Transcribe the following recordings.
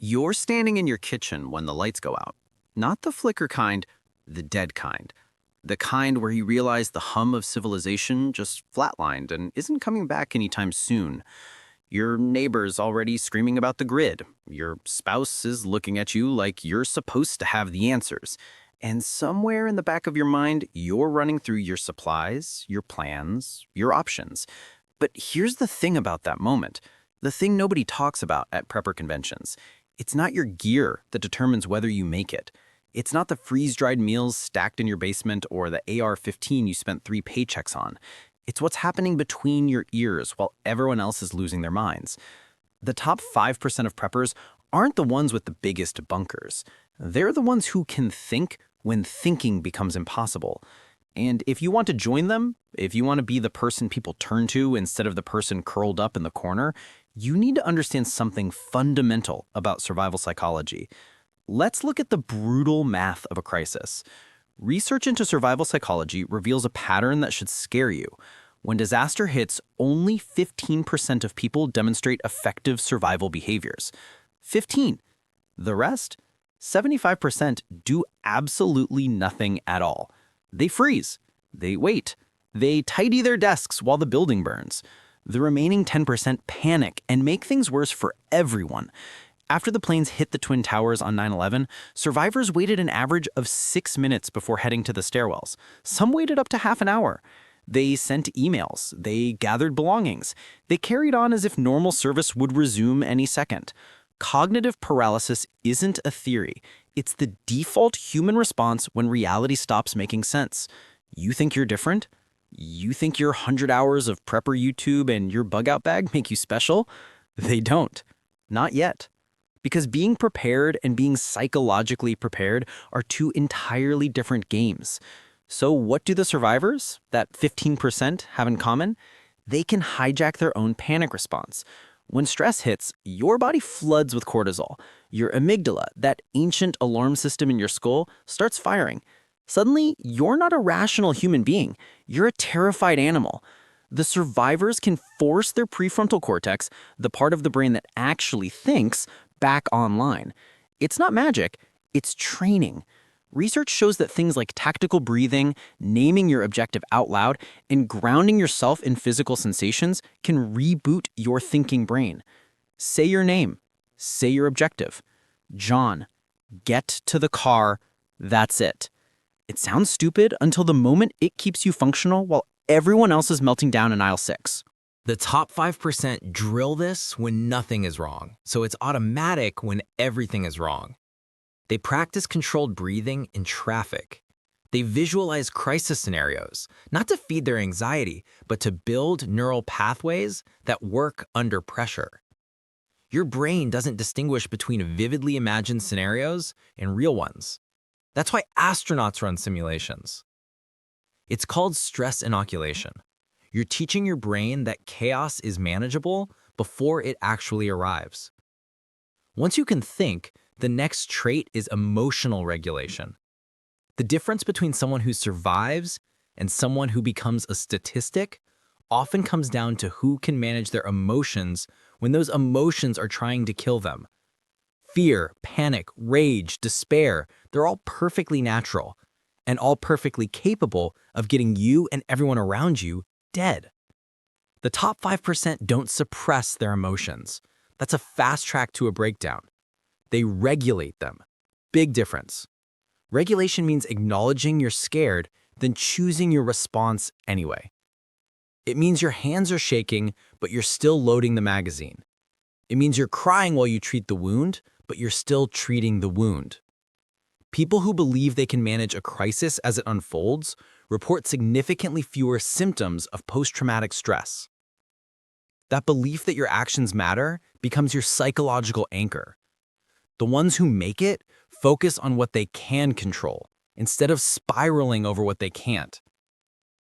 You're standing in your kitchen when the lights go out. Not the flicker kind, the dead kind. The kind where you realize the hum of civilization just flatlined and isn't coming back anytime soon. Your neighbor's already screaming about the grid. Your spouse is looking at you like you're supposed to have the answers. And somewhere in the back of your mind, you're running through your supplies, your plans, your options. But here's the thing about that moment. The thing nobody talks about at prepper conventions. It's not your gear that determines whether you make it. It's not the freeze-dried meals stacked in your basement or the AR-15 you spent 3 paychecks on. It's what's happening between your ears while everyone else is losing their minds. The top 5% of preppers aren't the ones with the biggest bunkers. They're the ones who can think when thinking becomes impossible. And if you want to join them, if you want to be the person people turn to instead of the person curled up in the corner, you need to understand something fundamental about survival psychology. Let's look at the brutal math of a crisis. Research into survival psychology reveals a pattern that should scare you. When disaster hits, only 15% of people demonstrate effective survival behaviors. 15. The rest, 75%, do absolutely nothing at all. They freeze. They wait. They tidy their desks while the building burns. The remaining 10% panic and make things worse for everyone. After the planes hit the Twin Towers on 9/11, survivors waited an average of 6 minutes before heading to the stairwells. Some waited up to half an hour. They sent emails. They gathered belongings. They carried on as if normal service would resume any second. Cognitive paralysis isn't a theory. It's the default human response when reality stops making sense. You think you're different? You think your 100 hours of prepper YouTube and your bug out bag make you special? They don't. Not yet. Because being prepared and being psychologically prepared are two entirely different games. So what do the survivors, that 15%, have in common? They can hijack their own panic response. When stress hits, your body floods with cortisol. Your amygdala, that ancient alarm system in your skull, starts firing. Suddenly, you're not a rational human being. You're a terrified animal. The survivors can force their prefrontal cortex, the part of the brain that actually thinks, back online. It's not magic, it's training. Research shows that things like tactical breathing, naming your objective out loud, and grounding yourself in physical sensations can reboot your thinking brain. Say your name. Say your objective. John, get to the car. That's it. It sounds stupid until the moment it keeps you functional while everyone else is melting down in aisle 6. The top 5% drill this when nothing is wrong, so it's automatic when everything is wrong. They practice controlled breathing in traffic. They visualize crisis scenarios, not to feed their anxiety, but to build neural pathways that work under pressure. Your brain doesn't distinguish between vividly imagined scenarios and real ones. That's why astronauts run simulations. It's called stress inoculation. You're teaching your brain that chaos is manageable before it actually arrives. Once you can think, the next trait is emotional regulation. The difference between someone who survives and someone who becomes a statistic often comes down to who can manage their emotions when those emotions are trying to kill them. Fear, panic, rage, despair, they're all perfectly natural and all perfectly capable of getting you and everyone around you dead. The top 5% don't suppress their emotions. That's a fast track to a breakdown. They regulate them. Big difference. Regulation means acknowledging you're scared, then choosing your response anyway. It means your hands are shaking, but you're still loading the magazine. It means you're crying while you treat the wound, but you're still treating the wound. People who believe they can manage a crisis as it unfolds report significantly fewer symptoms of post-traumatic stress. That belief that your actions matter becomes your psychological anchor. The ones who make it focus on what they can control instead of spiraling over what they can't.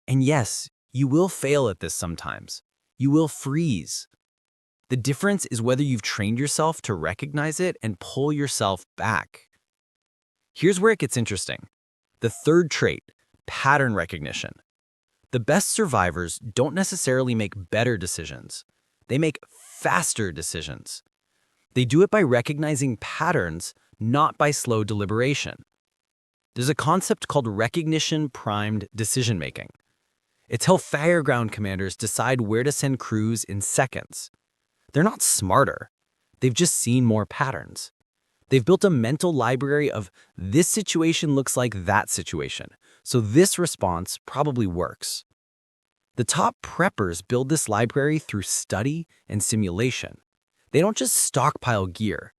And yes, you will fail at this sometimes. You will freeze. The difference is whether you've trained yourself to recognize it and pull yourself back. Here's where it gets interesting. The third trait, pattern recognition. The best survivors don't necessarily make better decisions. They make faster decisions. They do it by recognizing patterns, not by slow deliberation. There's a concept called recognition-primed decision-making. It's how fireground commanders decide where to send crews in seconds. They're not smarter. They've just seen more patterns. They've built a mental library of this situation looks like that situation, so this response probably works. The top preppers build this library through study and simulation. They don't just stockpile gear.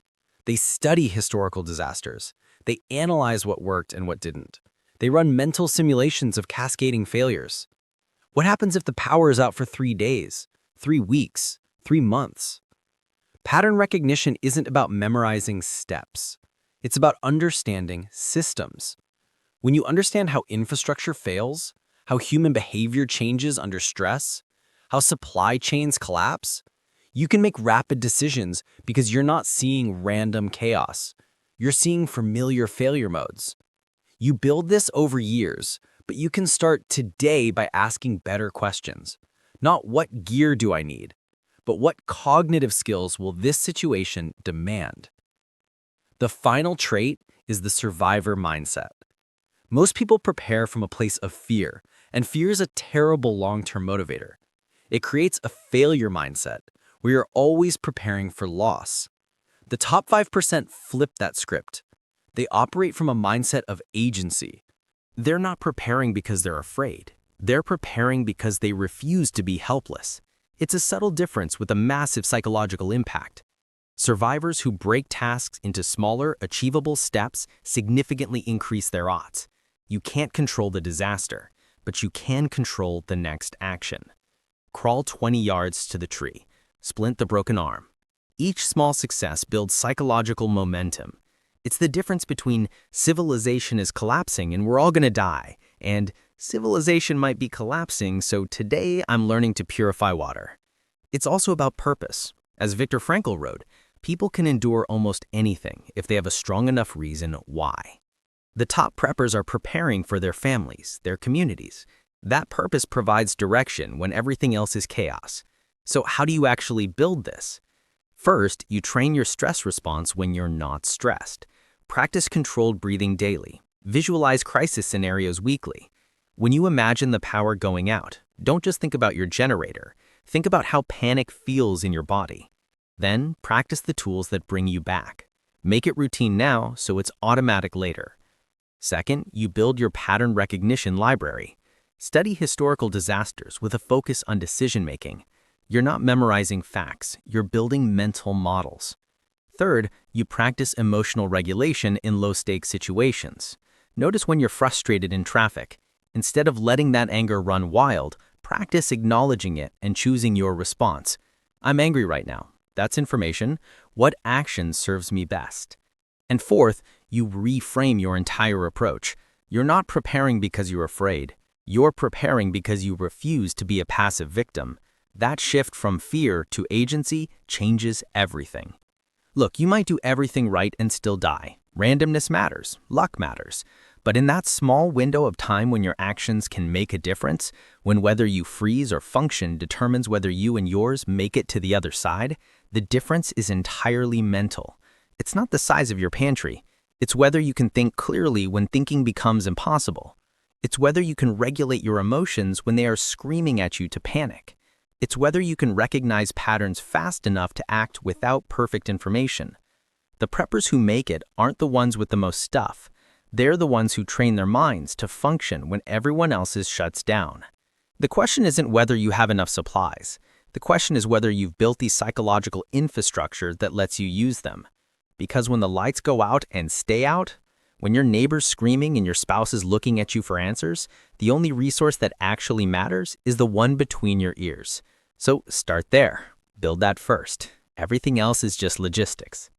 They study historical disasters. They analyze what worked and what didn't. They run mental simulations of cascading failures. What happens if the power is out for 3 days, 3 weeks, 3 months? Pattern recognition isn't about memorizing steps. It's about understanding systems. When you understand how infrastructure fails, how human behavior changes under stress, how supply chains collapse, you can make rapid decisions because you're not seeing random chaos. You're seeing familiar failure modes. You build this over years, but you can start today by asking better questions. Not what gear do I need, but what cognitive skills will this situation demand? The final trait is the survivor mindset. Most people prepare from a place of fear, and fear is a terrible long-term motivator. It creates a failure mindset where you're always preparing for loss. The top 5% flip that script. They operate from a mindset of agency. They're not preparing because they're afraid. They're preparing because they refuse to be helpless. It's a subtle difference with a massive psychological impact. Survivors who break tasks into smaller, achievable steps significantly increase their odds. You can't control the disaster, but you can control the next action. Crawl 20 yards to the tree. Splint the broken arm. Each small success builds psychological momentum. It's the difference between civilization is collapsing and we're all gonna die, and civilization might be collapsing, so today I'm learning to purify water. It's also about purpose. As Viktor Frankl wrote, people can endure almost anything if they have a strong enough reason why. The top preppers are preparing for their families, their communities. That purpose provides direction when everything else is chaos. So how do you actually build this? First, you train your stress response when you're not stressed. Practice controlled breathing daily. Visualize crisis scenarios weekly. When you imagine the power going out, don't just think about your generator. Think about how panic feels in your body. Then, practice the tools that bring you back. Make it routine now so it's automatic later. Second, you build your pattern recognition library. Study historical disasters with a focus on decision-making. You're not memorizing facts, you're building mental models. Third, you practice emotional regulation in low-stakes situations. Notice when you're frustrated in traffic. Instead of letting that anger run wild, practice acknowledging it and choosing your response. I'm angry right now. That's information. What action serves me best? And fourth, you reframe your entire approach. You're not preparing because you're afraid. You're preparing because you refuse to be a passive victim. That shift from fear to agency changes everything. Look, you might do everything right and still die. Randomness matters. Luck matters. But in that small window of time when your actions can make a difference, when whether you freeze or function determines whether you and yours make it to the other side, the difference is entirely mental. It's not the size of your pantry. It's whether you can think clearly when thinking becomes impossible. It's whether you can regulate your emotions when they are screaming at you to panic. It's whether you can recognize patterns fast enough to act without perfect information. The preppers who make it aren't the ones with the most stuff. They're the ones who train their minds to function when everyone else's shuts down. The question isn't whether you have enough supplies. The question is whether you've built the psychological infrastructure that lets you use them. Because when the lights go out and stay out, when your neighbor's screaming and your spouse is looking at you for answers, the only resource that actually matters is the one between your ears. So start there. Build that first. Everything else is just logistics.